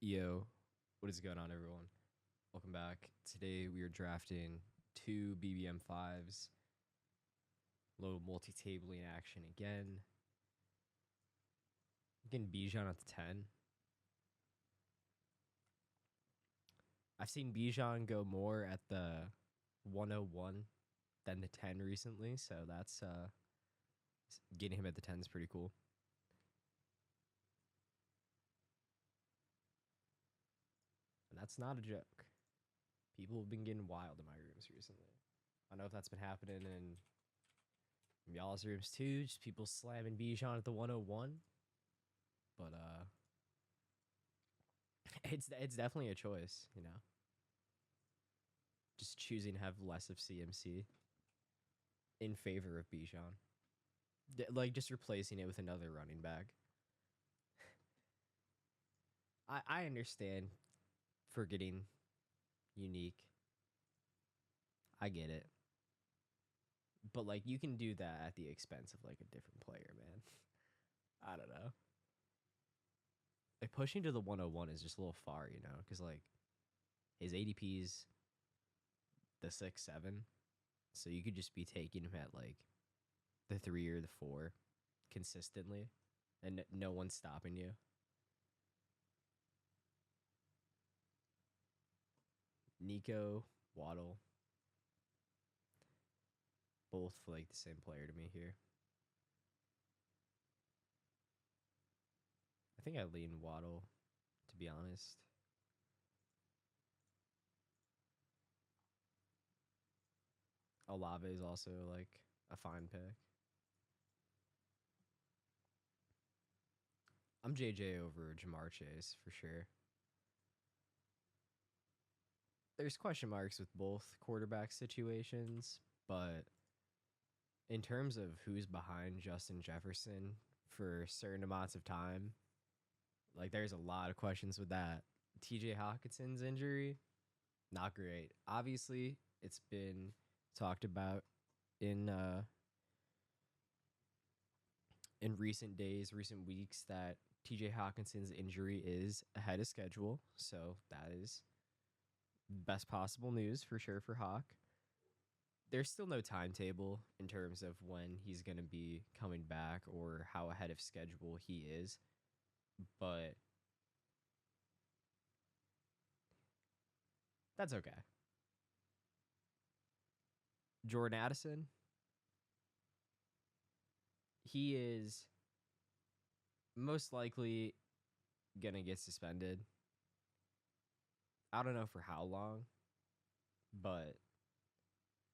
Yo, what is going on, everyone? Welcome back. Today we are drafting two BBM5s. Low multi-tabling action again. Getting Bijan at the 10. I've seen Bijan go more at the 101 than the 10 recently, so that's getting him at the 10 is pretty cool. And that's not a joke. People have been getting wild in my rooms recently. I don't know if that's been happening in y'all's rooms too, just people slamming Bijan at the 101. But it's definitely a choice, you know. Just choosing to have less of CMC in favor of Bijan. Like just replacing it with another running back. I understand for getting unique. I get it. But like you can do that at the expense of like a different player, man. I don't know. Like pushing to the 101 is just a little far, you know, because like his ADP's the 6-7. So you could just be taking him at like the 3 or the 4 consistently, and no one's stopping you. Nico, Waddle, both like the same player to me here. I think I lean Waddle, to be honest. Olave is also like a fine pick. I'm JJ over Jamar Chase for sure. There's question marks with both quarterback situations, but in terms of who's behind Justin Jefferson for certain amounts of time, like there's a lot of questions with that. TJ Hawkinson's injury, not great. Obviously, it's been talked about in recent days, recent weeks that TJ Hawkinson's injury is ahead of schedule. So that is best possible news for sure for Hawk. There's still no timetable in terms of when he's going to be coming back or how ahead of schedule he is. But that's okay. Jordan Addison, he is most likely going to get suspended. I don't know for how long, but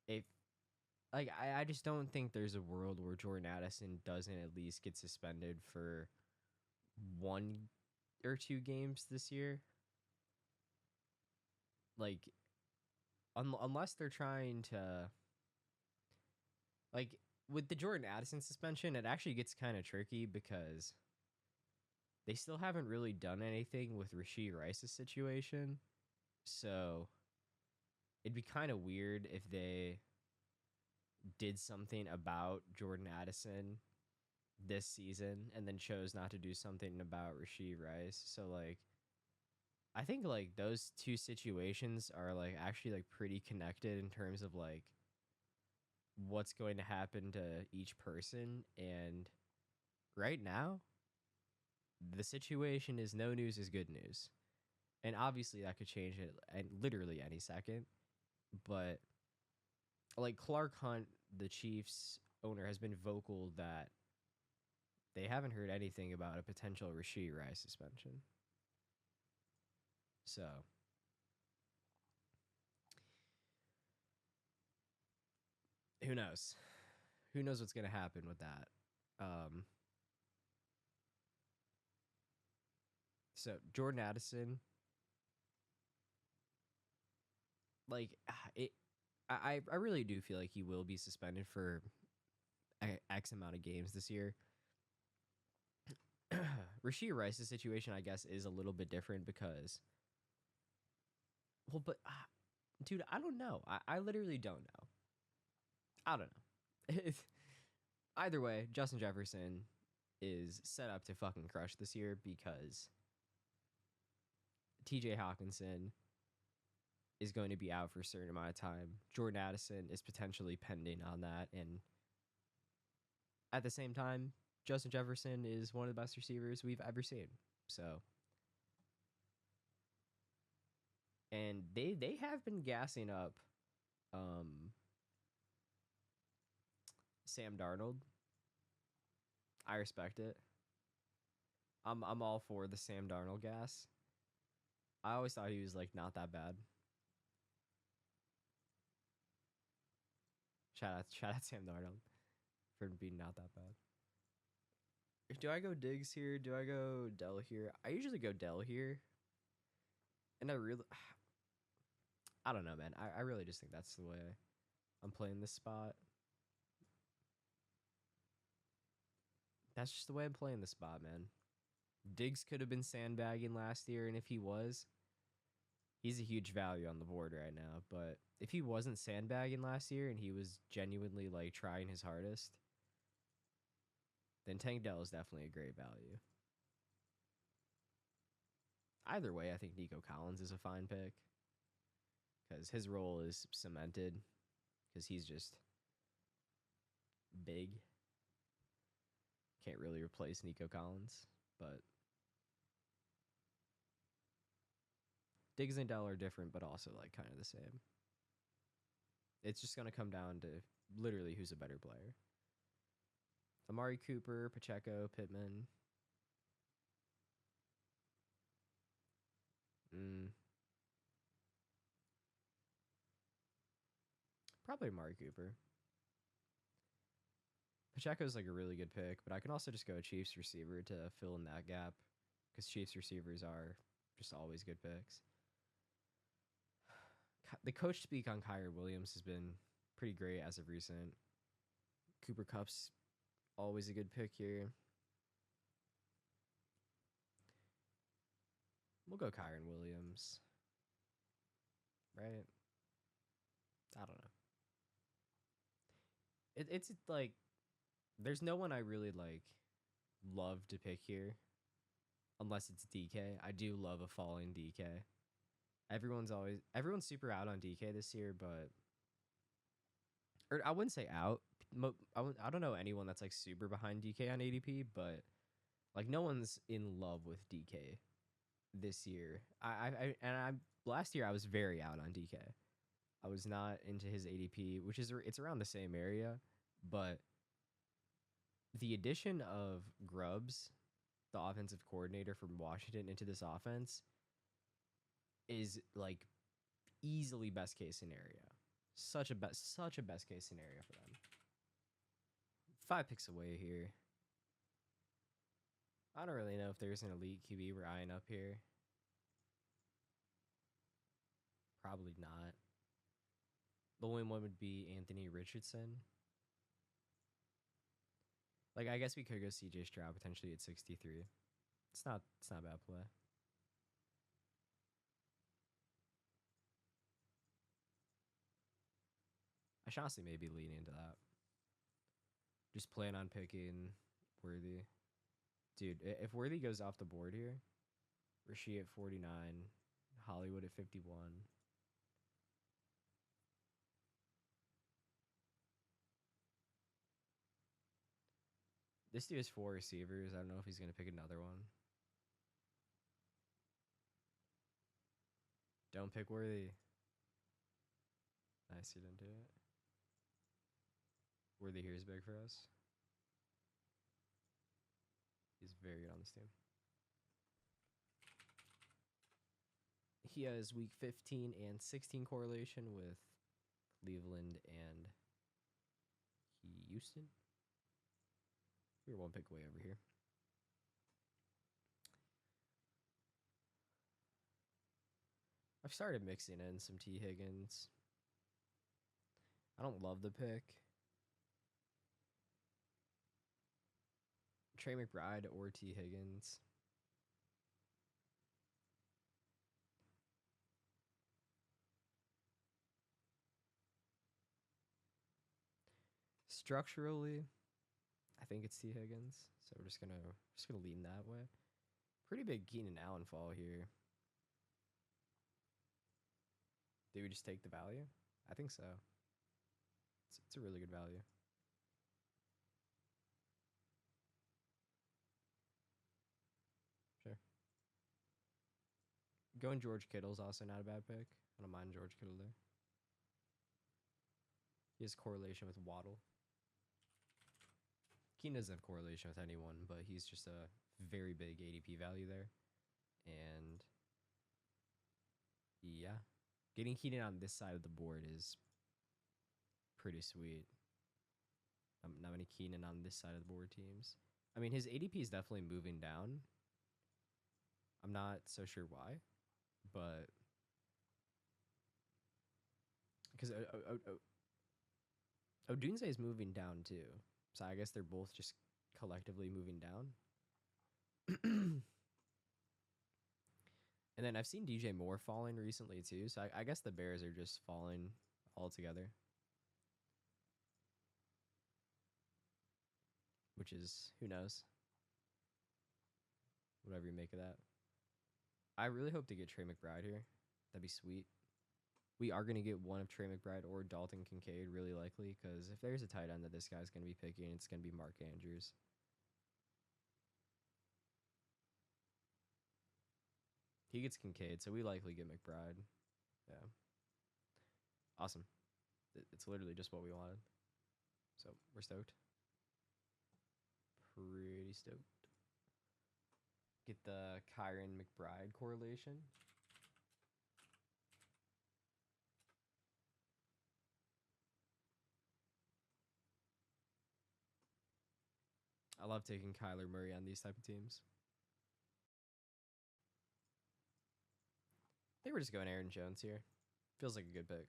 if like I just don't think there's a world where Jordan Addison doesn't at least get suspended for 1 or 2 games this year. Like unless they're trying to like with the Jordan Addison suspension, it actually gets kind of tricky because they still haven't really done anything with Rashee Rice's situation. So it'd be kind of weird if they did something about Jordan Addison this season and then chose not to do something about Rashee Rice. So like I think like those two situations are like actually like pretty connected in terms of like what's going to happen to each person. And right now, the situation is no news is good news. And obviously that could change it at literally any second. But like Clark Hunt, the Chiefs owner, has been vocal that they haven't heard anything about a potential Rashee Rice suspension. So who knows? Who knows what's going to happen with that? Um, so Jordan Addison, like it, I really do feel like he will be suspended for X amount of games this year. Rashee Rice's situation, I guess, is a little bit different because, well, but dude, I don't know. I literally don't know. I don't know. Either way, Justin Jefferson is set up to fucking crush this year because TJ Hawkinson is going to be out for a certain amount of time. Jordan Addison is potentially pending on that. And at the same time, Justin Jefferson is one of the best receivers we've ever seen. So, and they have been gassing up Sam Darnold. I respect it. I'm all for the Sam Darnold gas. I always thought he was like not that bad. Shout out Sam Darnold for being not that bad. Do I go Diggs here? Do I go Dell here? I usually go Dell here. And I don't know, man. I really just think that's the way I'm playing this spot. That's just the way I'm playing this spot, man. Diggs could have been sandbagging last year, and if he was, he's a huge value on the board right now. But if he wasn't sandbagging last year and he was genuinely like trying his hardest, then Tank Dell is definitely a great value. Either way, I think Nico Collins is a fine pick because his role is cemented because he's just big. Can't really replace Nico Collins, but Diggs and Dell are different, but also like kind of the same. It's just going to come down to literally who's a better player. Amari Cooper, Pacheco, Pittman. Probably Amari Cooper. Pacheco's like a really good pick, but I can also just go Chiefs receiver to fill in that gap because Chiefs receivers are just always good picks. The coach speak on Kyren Williams has been pretty great as of recent. Cooper Kupp's always a good pick here. We'll go Kyren Williams. Right? I don't know. It's like there's no one I really like love to pick here unless it's DK. I do love a falling DK. Everyone's super out on DK this year, but or I wouldn't say out. I don't know anyone that's like super behind DK on ADP, but like no one's in love with DK this year. I last year I was very out on DK. I was not into his ADP, which is it's around the same area, but the addition of Grubbs, the offensive coordinator from Washington, into this offense is like easily best case scenario. Such a best case scenario for them. 5 picks away here. I don't really know if there's an elite QB we're eyeing up here. Probably not. The only one would be Anthony Richardson. Like I guess we could go CJ Stroud potentially at 63. It's not a bad play. I should honestly maybe lean into that. Just plan on picking Worthy. Dude, if Worthy goes off the board here, Rasheed at 49, Hollywood at 51. This dude has 4 receivers. I don't know if he's going to pick another one. Don't pick Worthy. Nice, you didn't do it. Worthy here is big for us. He's very good on this team. He has week 15 and 16 correlation with Cleveland and Houston. We're 1 pick away over here. I've started mixing in some T. Higgins. I don't love the pick. Trey McBride or T. Higgins. Structurally, I think it's T. Higgins, so we're just gonna lean that way. Pretty big Keenan Allen fall here. Do we just take the value? I think so. It's a really good value. Sure. Going George Kittle's also not a bad pick. I don't mind George Kittle there. He has correlation with Waddle. Keenan doesn't have correlation with anyone, but he's just a very big ADP value there. And yeah, getting Keenan on this side of the board is pretty sweet. Not many Keenan on this side of the board teams. I mean, his ADP is definitely moving down. I'm not so sure why, but because Odunze is moving down too. So I guess they're both just collectively moving down. And then I've seen DJ Moore falling recently too. So I guess the Bears are just falling altogether, which is, who knows? Whatever you make of that. I really hope to get Trey McBride here. That'd be sweet. We are going to get one of Trey McBride or Dalton Kincaid, really likely, because if there's a tight end that this guy's going to be picking, it's going to be Mark Andrews. He gets Kincaid, so we likely get McBride. Yeah. Awesome. It's literally just what we wanted. So we're stoked. Pretty stoked. Get the Kyron McBride correlation. I love taking Kyler Murray on these type of teams. I think we're just going Aaron Jones here. Feels like a good pick.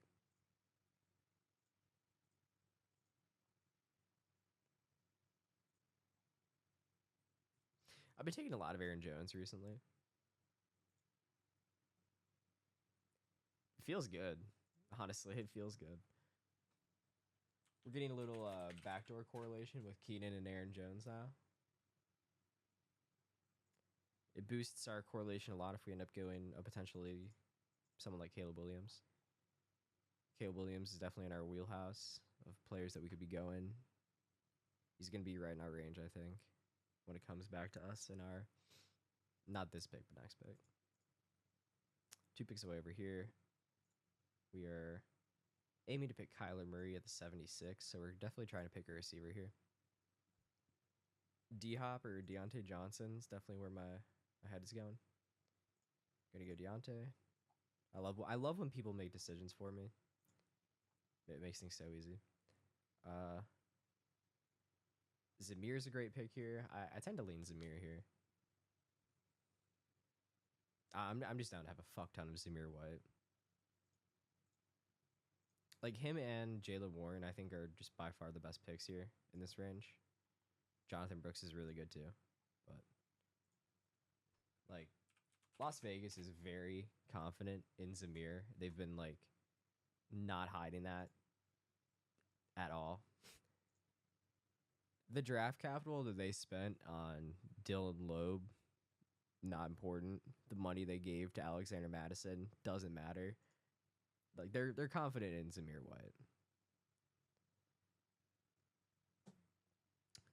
I've been taking a lot of Aaron Jones recently. It feels good. Honestly, it feels good. We're getting a little backdoor correlation with Keenan and Aaron Jones now. It boosts our correlation a lot if we end up going potentially someone like Caleb Williams. Caleb Williams is definitely in our wheelhouse of players that we could be going. He's going to be right in our range, I think, when it comes back to us in our, not this pick, but next pick. 2 picks away over here. We are aiming to pick Kyler Murray at the 76, so we're definitely trying to pick a receiver here. D-Hop or Deontay Johnson is definitely where my head is going. Gonna go Deontay. I love when people make decisions for me. It makes things so easy. Zamir's a great pick here. I tend to lean Zamir here. I'm just down to have a fuck ton of Zamir White. Like him and Jaylen Warren, I think, are just by far the best picks here in this range. Jonathan Brooks is really good too, but like Las Vegas is very confident in Zamir. They've been like not hiding that at all. The draft capital that they spent on Dylan Loeb, not important. The money they gave to Alexander Madison doesn't matter. Like they're confident in Zamir White.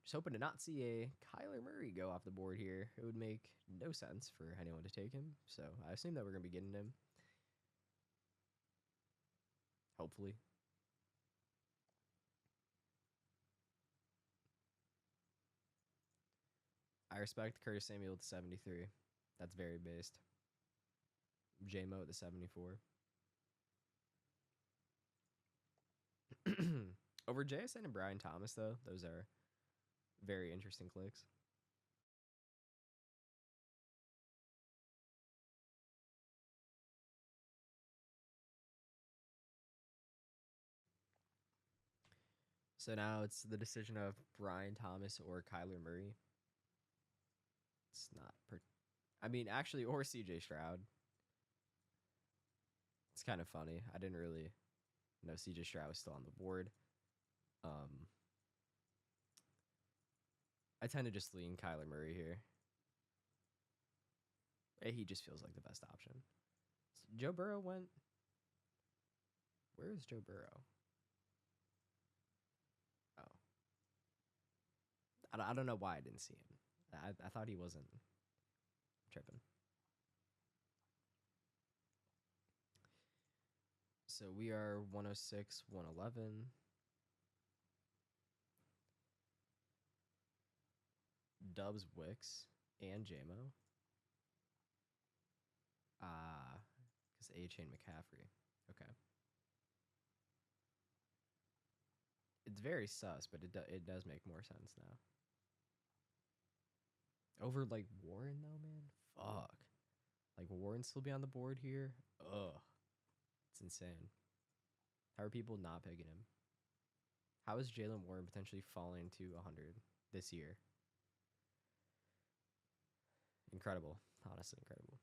Just hoping to not see a Kyler Murray go off the board here. It would make no sense for anyone to take him. So I assume that we're going to be getting him. Hopefully. I respect Curtis Samuel at the 73. That's very based. J-Mo at the 74. Over JSN and Brian Thomas, though, those are very interesting clicks. So now it's the decision of Brian Thomas or Kyler Murray. It's not I mean, actually, or CJ Stroud. It's kind of funny. I didn't really know CJ Stroud was still on the board. I tend to just lean Kyler Murray here. He just feels like the best option. So Joe Burrow went Where is Joe Burrow? Oh, I don't know why I didn't see him. I thought he wasn't tripping. So we are 106, 111. Dubs, Wicks, and JMO. Because A-Chain McCaffrey. Okay. It's very sus, but it does make more sense now. Over like Warren though, man. Fuck. Like Warren still be on the board here? Ugh. It's insane. How are people not picking him? How is Jalen Warren potentially falling to 100 this year? Incredible. Honestly, incredible.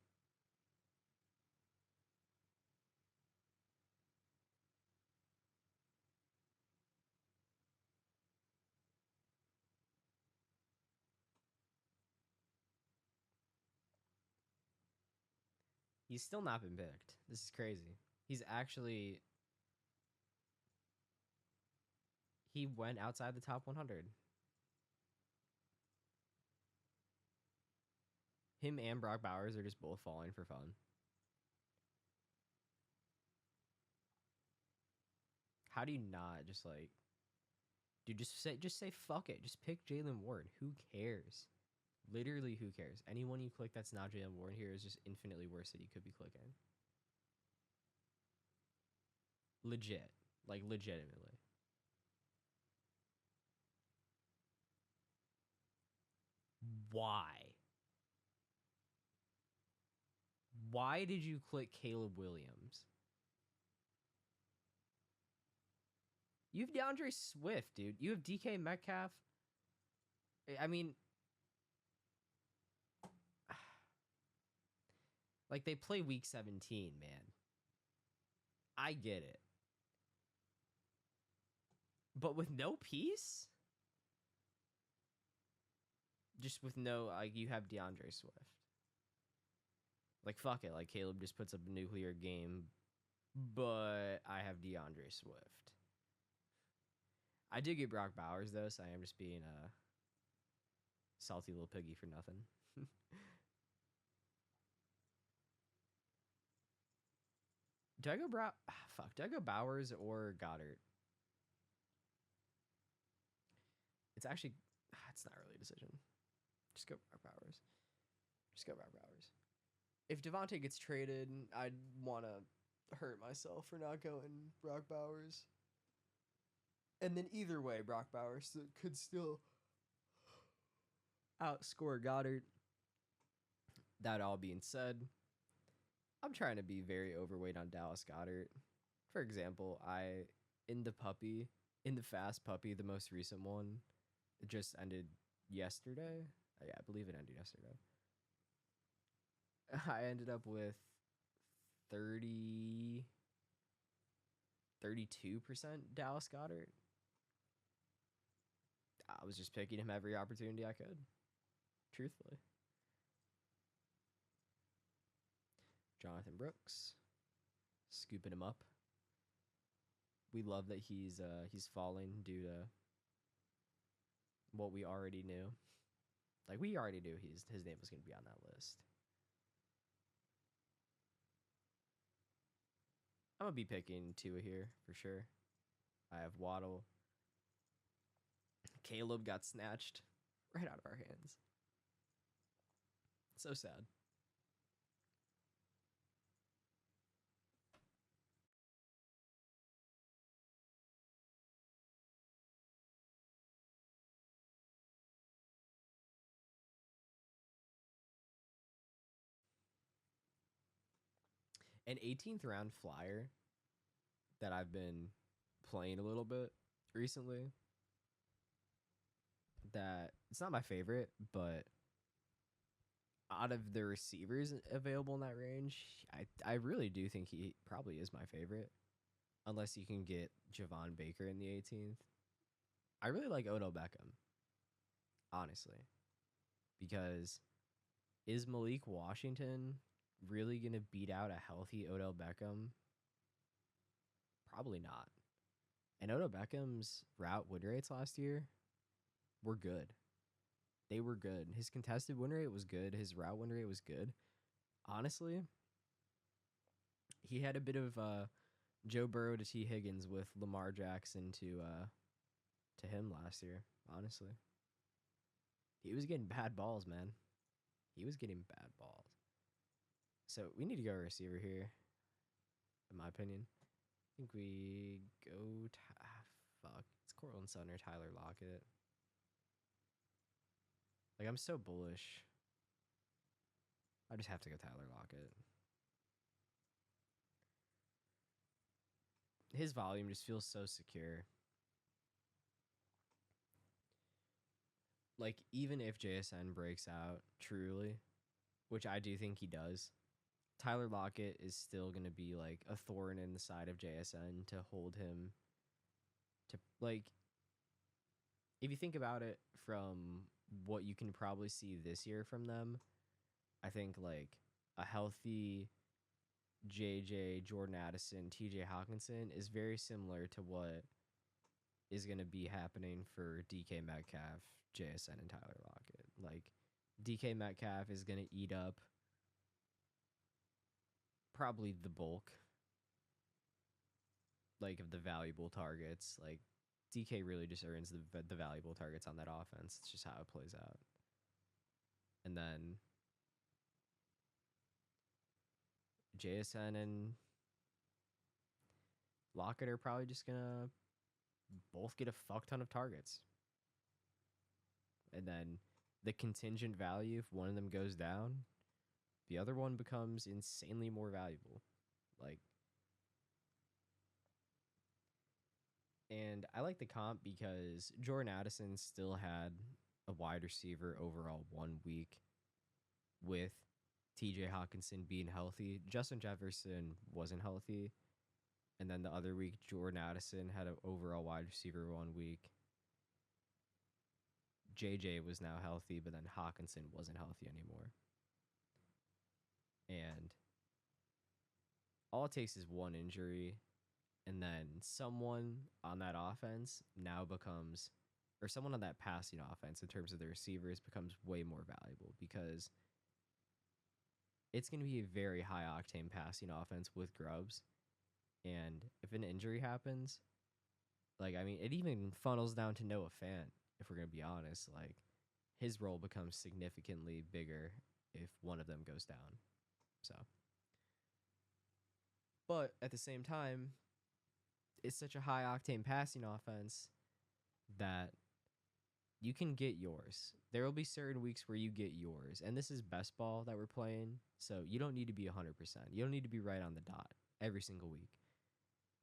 He's still not been picked. This is crazy. He's actually he went outside the top 100. Him and Brock Bowers are just both falling for fun. How do you not just like, dude? Just say fuck it. Just pick Jalen Warren. Who cares? Literally, who cares? Anyone you click that's not Jalen Warren here is just infinitely worse that you could be clicking. Legit, like legitimately. Why? Why did you click Caleb Williams? You have DeAndre Swift, dude. You have DK Metcalf. I mean, like they play week 17, man. I get it. But with no piece? Just with no, like, you have DeAndre Swift. Like, fuck it. Like, Caleb just puts up a nuclear game, but I have DeAndre Swift. I did get Brock Bowers, though, so I am just being a salty little piggy for nothing. Do I go fuck, do I go Bowers or Goddard? It's actually, it's not really a decision. Just go Brock Bowers. Just go Brock Bowers. If Devontae gets traded, I'd want to hurt myself for not going Brock Bowers. And then either way, Brock Bowers could still outscore Goddard. That all being said, I'm trying to be very overweight on Dallas Goddard. For example, in the fast puppy, the most recent one, it just ended yesterday. Yeah, I believe it ended yesterday. I ended up with 30 32% Dallas Goddard. I was just picking him every opportunity I could, truthfully. Jonathan Brooks, scooping him up. We love that he's falling due to what we already knew. Like, we already knew his name was going to be on that list. I'm going to be picking Tua here for sure. I have Waddle. Caleb got snatched right out of our hands. So sad. An 18th round flyer that I've been playing a little bit recently, that it's not my favorite, but out of the receivers available in that range, I really do think he probably is my favorite. Unless you can get Javon Baker in the 18th. I really like Odell Beckham, honestly, because is Malik Washington really going to beat out a healthy Odell Beckham? Probably not. And Odo Beckham's route win rates last year were good. They were good. His contested win rate was good. His route win rate was good. Honestly, he had a bit of Joe Burrow to T Higgins with Lamar Jackson to him last year. Honestly, he was getting bad balls, man. He was getting bad balls. So we need to go receiver here, in my opinion. I think we go. Fuck, it's Cortland Sutton or Tyler Lockett. Like, I'm so bullish. I just have to go Tyler Lockett. His volume just feels so secure. Like, even if JSN breaks out truly, which I do think he does, Tyler Lockett is still going to be like a thorn in the side of JSN to hold him to, like, if you think about it from what you can probably see this year from them, I think like a healthy JJ, Jordan Addison, TJ Hawkinson is very similar to what is going to be happening for DK Metcalf, JSN, and Tyler Lockett. Like, DK Metcalf is going to eat up probably the bulk, like, of the valuable targets. Like, DK really just earns the valuable targets on that offense. It's just how it plays out. And then JSN and Lockett are probably just going to both get a fuck ton of targets. And then the contingent value, if one of them goes down, the other one becomes insanely more valuable. Like, and I like the comp because Jordan Addison still had a wide receiver overall 1 week with TJ Hawkinson being healthy. Justin Jefferson wasn't healthy. And then the other week, Jordan Addison had an overall wide receiver 1 week. JJ was now healthy, but then Hawkinson wasn't healthy anymore. And all it takes is one injury, and then someone on that offense now becomes, or someone on that passing offense in terms of the receivers becomes way more valuable because it's going to be a very high octane passing offense with Grubbs. And if an injury happens, like, I mean, it even funnels down to Noah Fant, if we're going to be honest. Like, his role becomes significantly bigger if one of them goes down. So, but at the same time, it's such a high octane passing offense that you can get yours. There will be certain weeks where you get yours. And this is best ball that we're playing. So you don't need to be 100%. You don't need to be right on the dot every single week.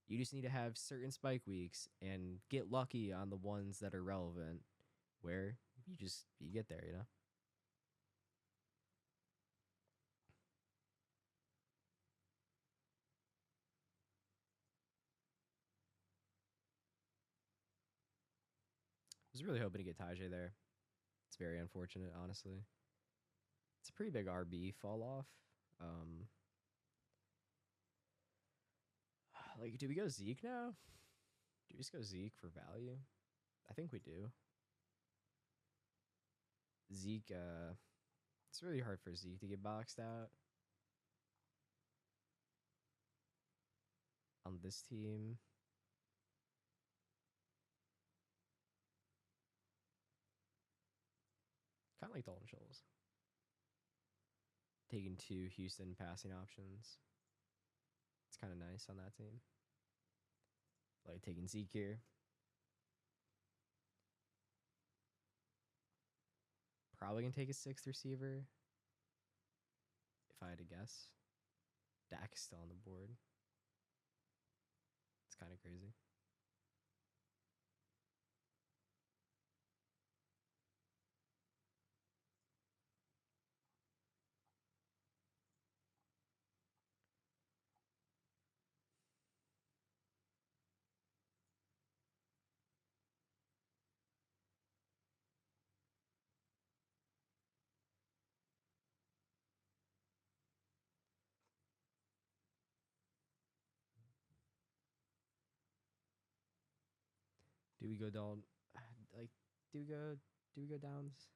You just need to have certain spike weeks and get lucky on the ones that are relevant where you get there, you know? I was really hoping to get Tajay there. It's very unfortunate, honestly. It's a pretty big RB fall off. Like, do we go Zeke now? Do we just go Zeke for value? I think we do. Zeke, it's really hard for Zeke to get boxed out on this team. Kind of like Dalton Schultz. Taking 2 Houston passing options. It's kind of nice on that team. Like taking Zeke here. Probably going to take a 6th receiver. If I had to guess. Dak is still on the board. It's kind of crazy. Do we go down? Like, do we go? Do we go downs?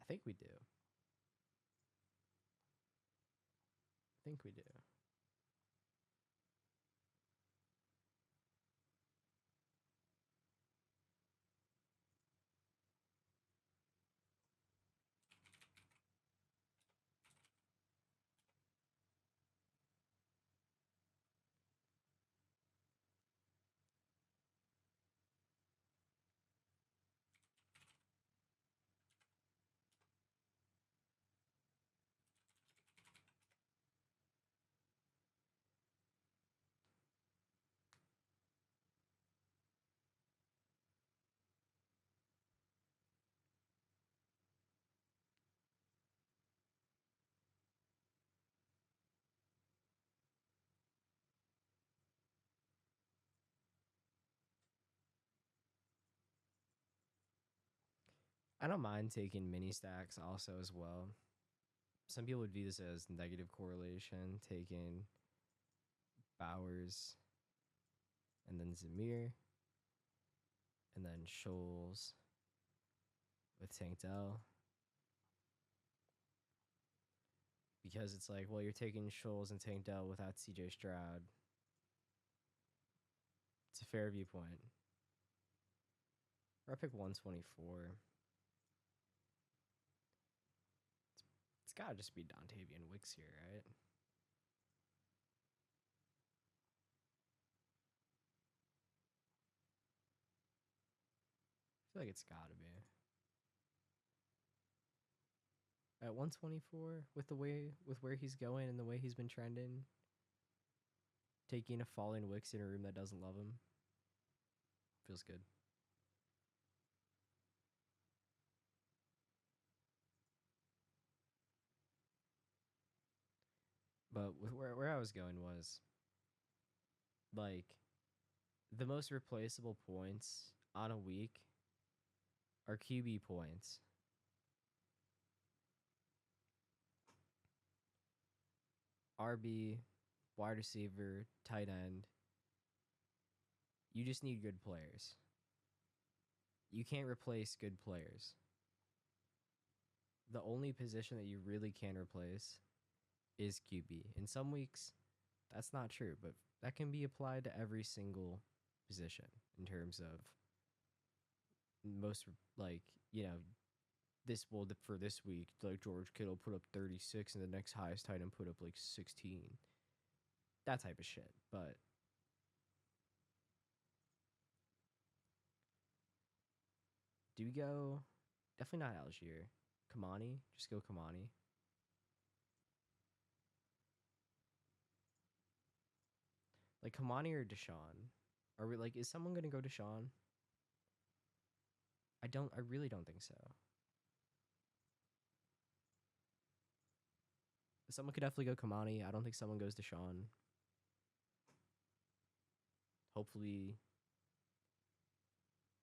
I think we do. I think we do. I don't mind taking mini stacks also as well. Some people would view this as negative correlation, taking Bowers and then Zamir and then Scholes with Tank Dell. Because it's like, well, you're taking Scholes and Tank Dell without CJ Stroud. It's a fair viewpoint. Or I pick 124. It's gotta just be Dontavian Wicks here, right? I feel like it's gotta be. At 124, with where he's going and the way he's been trending, taking a falling Wicks in a room that doesn't love him feels good. But with where I was going was like the most replaceable points on a week are QB points. RB, wide receiver, tight end. You just need good players. You can't replace good players. The only position that you really can replace is QB. In some weeks, that's not true, but that can be applied to every single position in terms of most, like, this will for this week, like George Kittle put up 36 and the next highest tight end put up like 16. That type of shit. But do we go? Definitely not Algier. Kamani? Just go Kamani. Like Kamani or Deshaun? Are we like, is someone gonna go Deshaun? I really don't think so. Someone could definitely go Kamani. I don't think someone goes Deshaun. Hopefully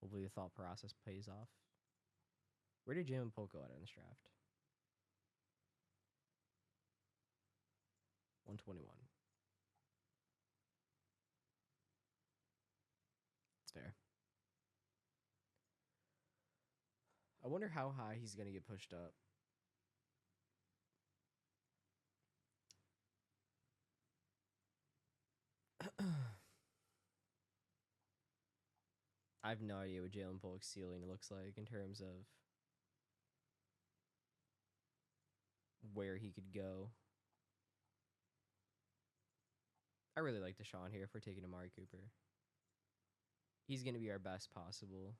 the thought process pays off. Where did Jalen Polk go at in this draft? 121. It's fair. I wonder how high he's gonna get pushed up. I have no idea what Jalen Polk's ceiling looks like in terms of where he could go. I really like Deshaun here if we're taking Amari Cooper. He's going to be our best possible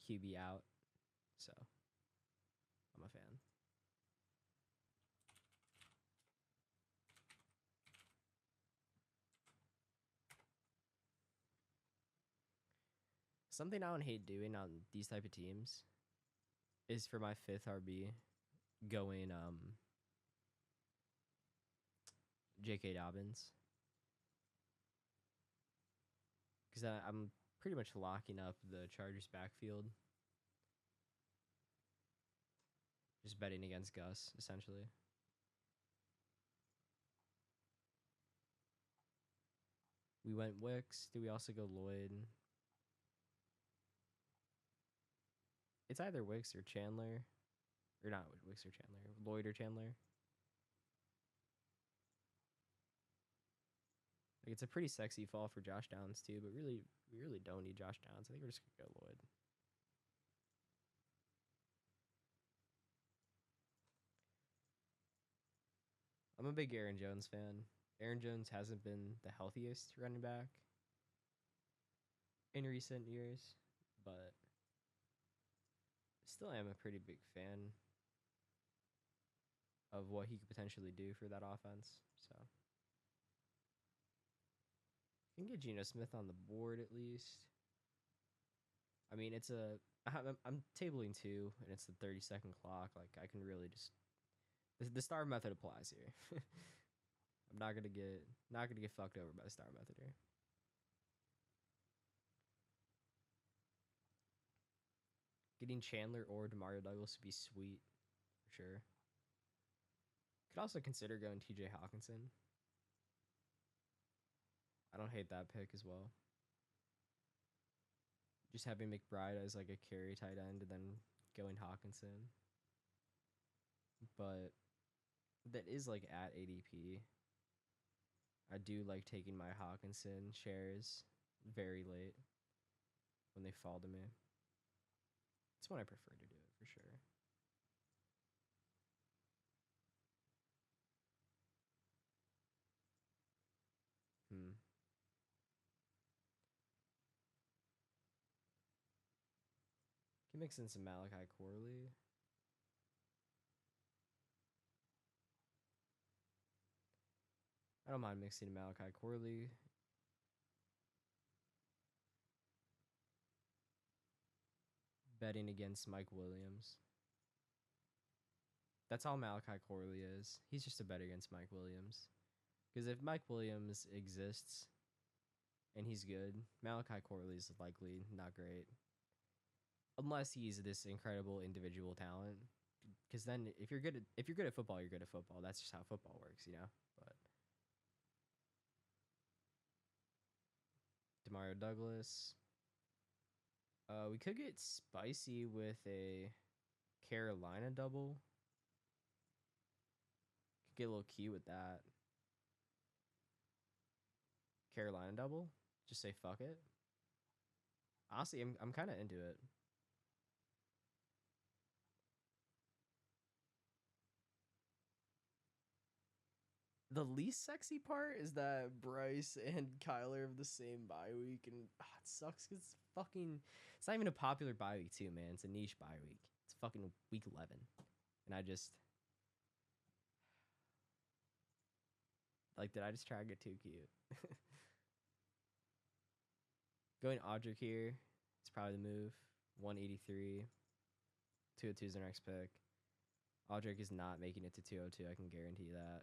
QB out. So, I'm a fan. Something I don't hate doing on these type of teams is for my fifth RB going J.K. Dobbins. Because I'm pretty much locking up the Chargers backfield. Just betting against Gus, essentially. We went Wicks. Do we also go Lloyd? It's either Wicks or Chandler. Or not Wicks or Chandler. Lloyd or Chandler. Like, it's a pretty sexy fall for Josh Downs too, but really, we really don't need Josh Downs. I think we're just gonna go Lloyd. I'm a big Aaron Jones fan. Aaron Jones hasn't been the healthiest running back in recent years, but still am a pretty big fan of what he could potentially do for that offense. So you can get Geno Smith on the board at least. I mean, I'm tabling 2, and it's the 30-second clock. Like, I can really just the star method applies here. I'm not gonna get fucked over by the star method here. Getting Chandler or Demario Douglas would be sweet for sure. Could also consider going T.J. Hawkinson. I don't hate that pick as well. Just having McBride as like a carry tight end and then going Hawkinson. But that is like at ADP. I do like taking my Hawkinson shares very late when they fall to me. It's when I prefer to do it for sure. Can mix in some Malachi Corley. I don't mind mixing in Malachi Corley. Betting against Mike Williams. That's all Malachi Corley is. He's just a bet against Mike Williams. Because if Mike Williams exists and he's good, Malachi Corley is likely not great. Unless he's this incredible individual talent. Because then if you're good at football, you're good at football. That's just how football works, you know? But Demario Douglas. We could get spicy with a Carolina double. Could get a little cute with that. Carolina double. Just say fuck it. Honestly, I'm kind of into it. The least sexy part is that Bryce and Kyler have the same bye week, and it sucks because it's not even a popular bye week too, man. It's a niche bye week. It's fucking week 11, and I just like, did I just try to get too cute? Going Audric here, it's probably the move. 183, 202 is their next pick. Audric is not making it to 202. I can guarantee that.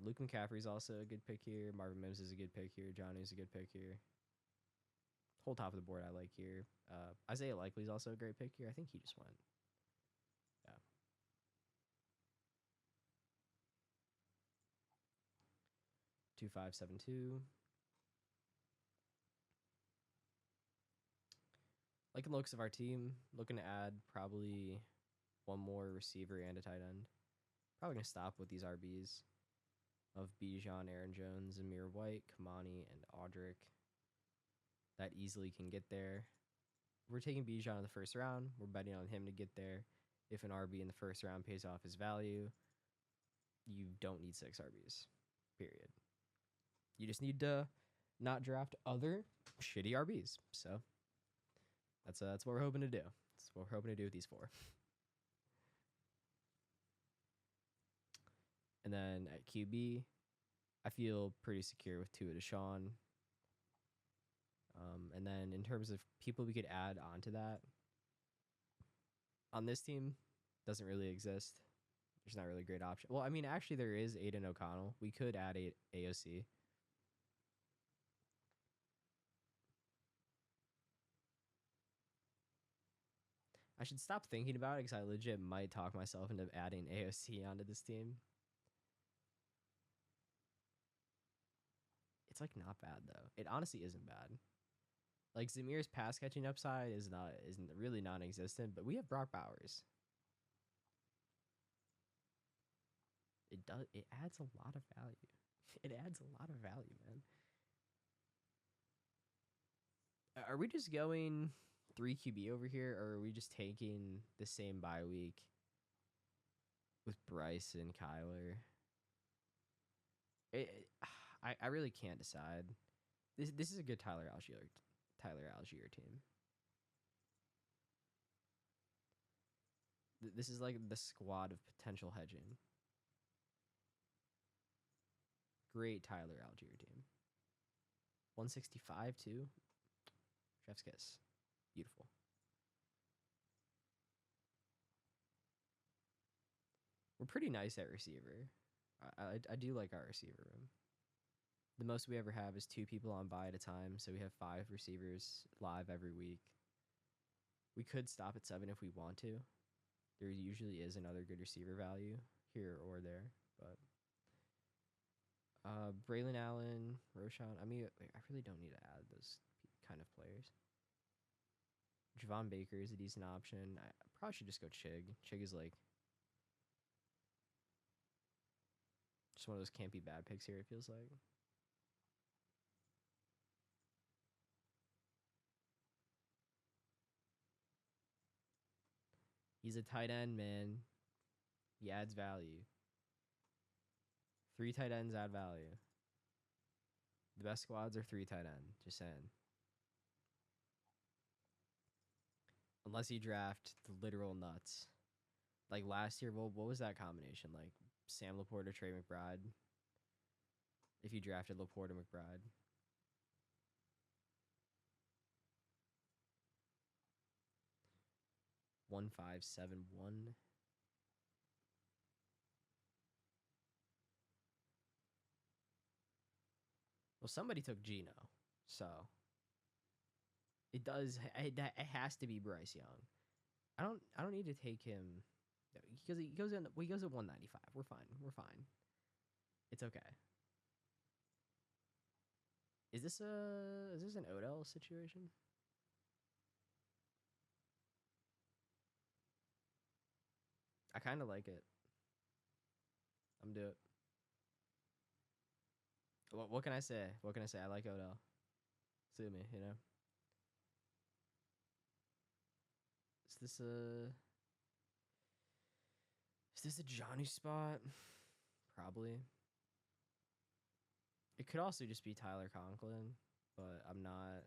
Luke McCaffrey's also a good pick here. Marvin Mims is a good pick here. Johnny's a good pick here. Whole top of the board I like here. Isaiah Likely's also a great pick here. I think he just went. Yeah. 2572. Liking the looks of our team. Looking to add probably one more receiver and a tight end. Probably gonna stop with these RBs of Bijan, Aaron Jones, Amir White, Kamani, and Audric. That easily can get there. We're taking Bijan in the first round. We're betting on him to get there. If an RB in the first round pays off his value, you don't need 6 RBs, period. You just need to not draft other shitty RBs. So that's what we're hoping to do. That's what we're hoping to do with these 4. And then at QB, I feel pretty secure with Tua Deshaun. And then in terms of people we could add onto that, on this team, doesn't really exist. There's not really a great option. Well, I mean, actually, there is Aiden O'Connell. We could add AOC. I should stop thinking about it because I legit might talk myself into adding AOC onto this team. It's like not bad though. It honestly isn't bad. Like Zamir's pass catching upside isn't really non-existent, but we have Brock Bowers. It adds a lot of value. It adds a lot of value, man. Are we just going 3 QB over here, or are we just taking the same bye week with Bryce and Kyler? I really can't decide. This is a good Tyler Algier team. This is like the squad of potential hedging. Great Tyler Algier team. 165 too. Chef's kiss. Beautiful. We're pretty nice at receiver. I do like our receiver room. The most we ever have is 2 people on bye at a time, so we have 5 receivers live every week. We could stop at 7 if we want to. There usually is another good receiver value here or there, but Braylon Allen, Roshan. I mean, I really don't need to add those kind of players. Javon Baker is a decent option. I probably should just go Chig. Chig is like just one of those can't be bad picks here, it feels like. He's a tight end, man. He adds value. 3 tight ends add value. The best squads are 3 tight end. Just saying. Unless you draft the literal nuts. Like last year, well, what was that combination? Like Sam Laporte or Trey McBride? If you drafted Laporte or McBride. One five seven one. Well, somebody took Geno, so it does. It has to be Bryce Young. I don't need to take him because he goes in. Well, he goes at 195. We're fine. We're fine. It's okay. Is this an Odell situation? I kind of like it. I'm do it. What can I say? What can I say? I like Odell. Sue me, you know. Is this a Johnny spot? Probably. It could also just be Tyler Conklin, but I'm not.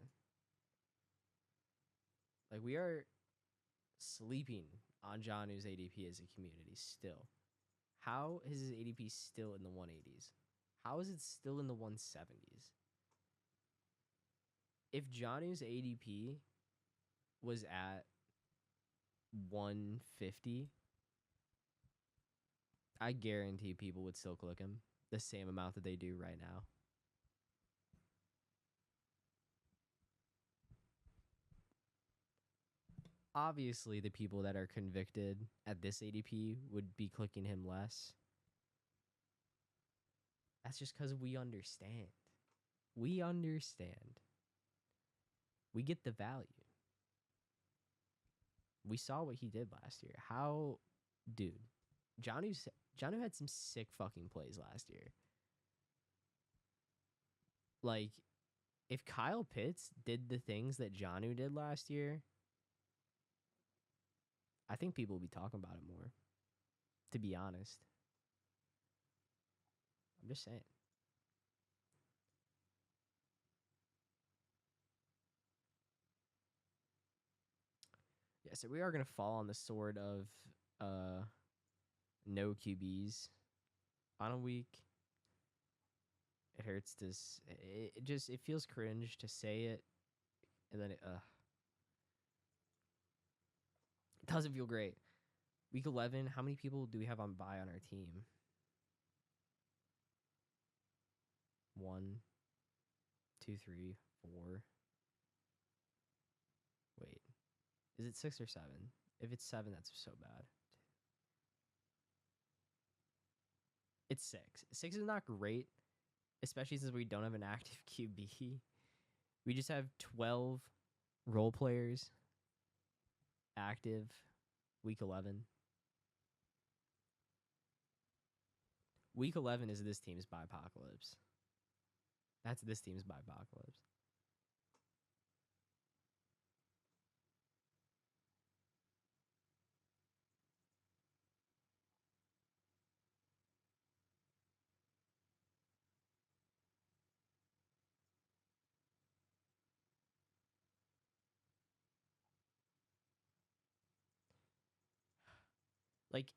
Like we are sleeping on Johnny's ADP as a community still. How is his ADP still in the 180s? How is it still in the 170s? If Johnny's ADP was at 150, I guarantee people would still click him the same amount that they do right now. Obviously, the people that are convicted at this ADP would be clicking him less. That's just because we understand. We understand. We get the value. We saw what he did last year. How, dude, Johnny had some sick fucking plays last year. Like, if Kyle Pitts did the things that Jonnu did last year, I think people will be talking about it more, to be honest. I'm just saying. Yeah, so we are going to fall on the sword of no QBs on a week. It hurts to it feels cringe to say it, and then it doesn't feel great. Week 11, how many people do we have on bye on our team? 1, 2, 3, 4. Wait, is it 6 or 7? If it's 7, that's so bad. It's 6. 6 is not great, especially since we don't have an active QB. We just have 12 role players active week 11. Week 11 is this team's Bipocalypse. That's this team's Bipocalypse. Like,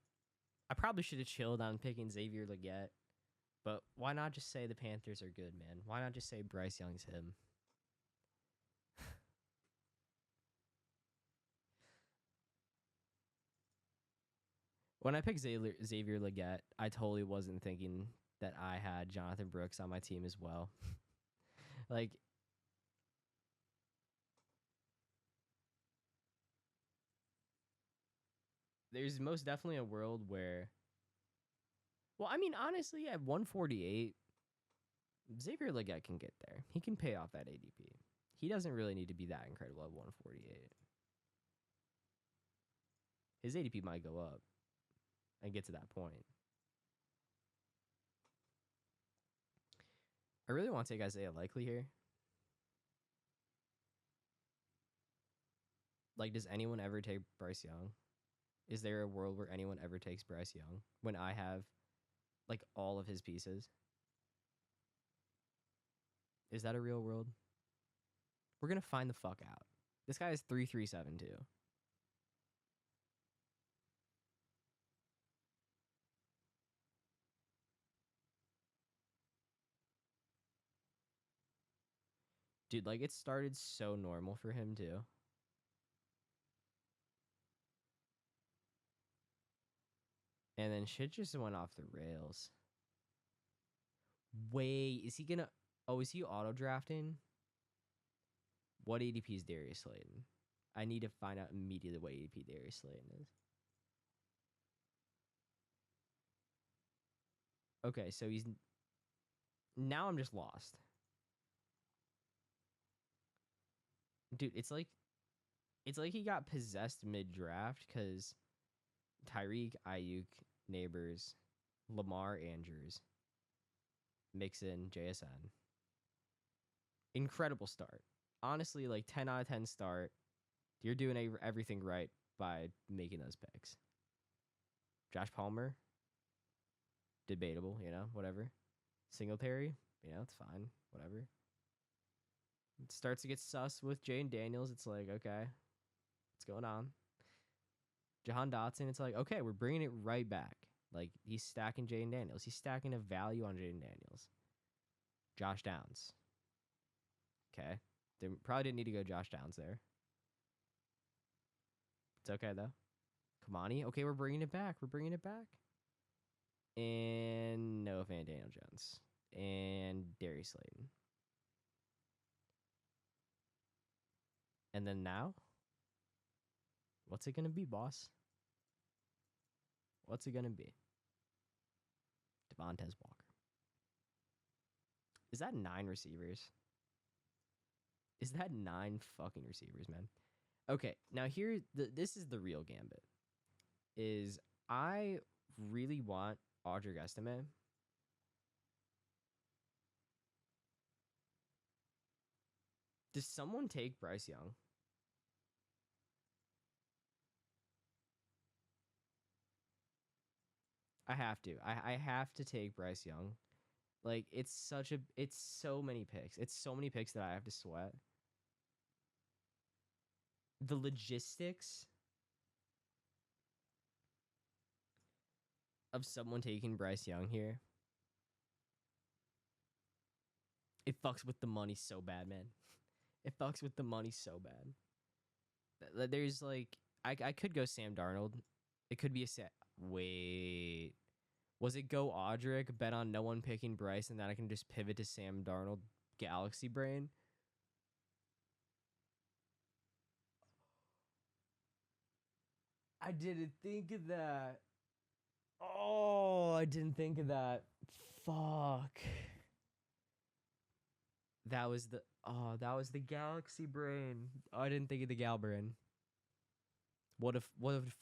I probably should have chilled on picking Xavier Legette, but why not just say the Panthers are good, man? Why not just say Bryce Young's him? When I picked Xavier Legette, I totally wasn't thinking that I had Jonathan Brooks on my team as well. Like, there's most definitely a world where, well, I mean, honestly, at 148, Xavier Legette can get there. He can pay off that ADP. He doesn't really need to be that incredible at 148. His ADP might go up and get to that point. I really want to take Isaiah Likely here. Like, does anyone ever take Bryce Young? Is there a world where anyone ever takes Bryce Young when I have like all of his pieces? Is that a real world? We're gonna find the fuck out. This guy is 3.372. Dude, like it started so normal for him too. And then shit just went off the rails. Wait, is he gonna is he auto drafting? What ADP is Darius Slayton? I need to find out immediately what ADP Darius Slayton is. Okay, so he's now I'm just lost. Dude, it's like he got possessed mid draft because Tyreek, Ayuk, Neighbors, Lamar Andrews, Mixon, JSN. Incredible start. Honestly, like 10 out of 10 start. You're doing everything right by making those picks. Josh Palmer, debatable, whatever. Singletary, it's fine, whatever. It starts to get sus with Jane Daniels. It's like, okay, what's going on? Jahan Dotson, it's like, okay, we're bringing it right back. Like, he's stacking Jaden Daniels. He's stacking a value on Jaden Daniels. Josh Downs. Okay. They probably didn't need to go Josh Downs there. It's okay, though. Kamani. Okay, we're bringing it back. We're bringing it back. And Noah Van Daniel Jones. And Darius Slayton. And then now? What's it going to be, boss? What's it going to be? Devontae Walker. Is that 9 receivers? Is that 9 fucking receivers, man? Okay, now this is the real gambit. Is I really want Audric Estime. Does someone take Bryce Young? I have to. I have to take Bryce Young. Like it's so many picks. It's so many picks that I have to sweat. The logistics of someone taking Bryce Young here. It fucks with the money so bad, man. It fucks with the money so bad. There's like I could go Sam Darnold. It could be a set. Wait. Was it go Audric, bet on no one picking Bryce, and then I can just pivot to Sam Darnold, Galaxy Brain? I didn't think of that. Oh, I didn't think of that. Fuck. that was the Galaxy Brain. I didn't think of the Gal Brain. What if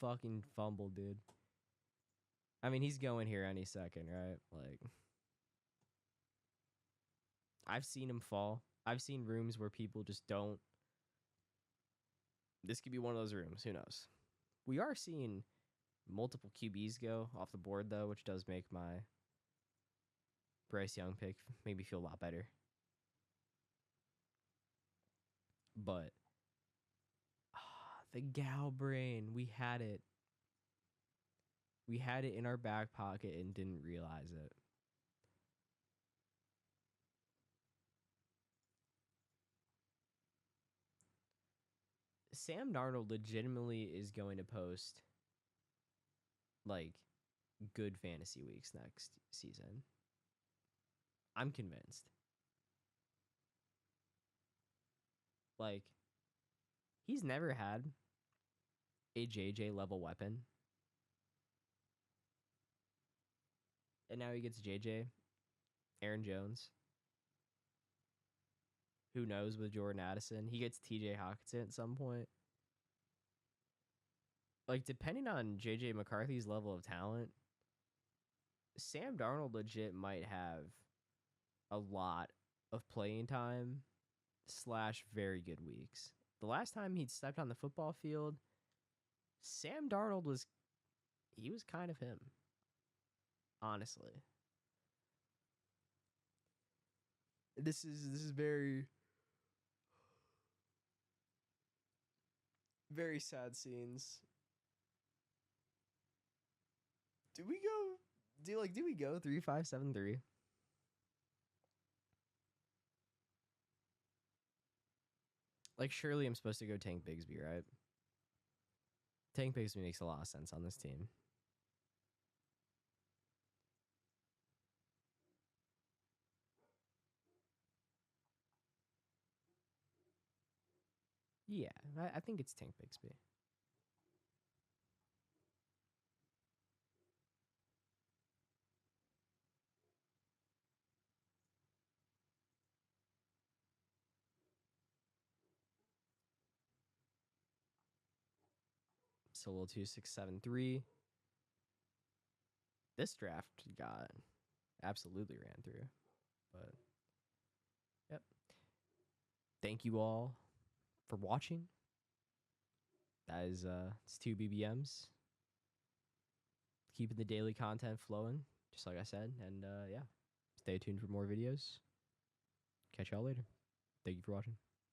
fucking fumble, dude? I mean, he's going here any second, right? Like, I've seen him fall. I've seen rooms where people just don't. This could be one of those rooms. Who knows? We are seeing multiple QBs go off the board, though, which does make my Bryce Young pick make me feel a lot better. But the Gal Brain, we had it. We had it in our back pocket and didn't realize it. Sam Darnold legitimately is going to post like good fantasy weeks next season. I'm convinced. Like, he's never had a JJ level weapon. And now he gets JJ, Aaron Jones. Who knows with Jordan Addison? He gets TJ Hawkinson at some point. Like, depending on JJ McCarthy's level of talent, Sam Darnold legit might have a lot of playing time / very good weeks. The last time he'd stepped on the football field, Sam Darnold was kind of him. Honestly. This is very very sad scenes. Do we go 3-5-7-3? Like, surely I'm supposed to go Tank Bigsby, right? Tank Bigsby makes a lot of sense on this team. Yeah, I think it's Tank Bigsby. Solo 2673. This draft got absolutely ran through. But yep. Thank you all for watching. That is it's 2 BBMs. Keeping the daily content flowing, just like I said. And yeah, stay tuned for more videos. Catch y'all later. Thank you for watching.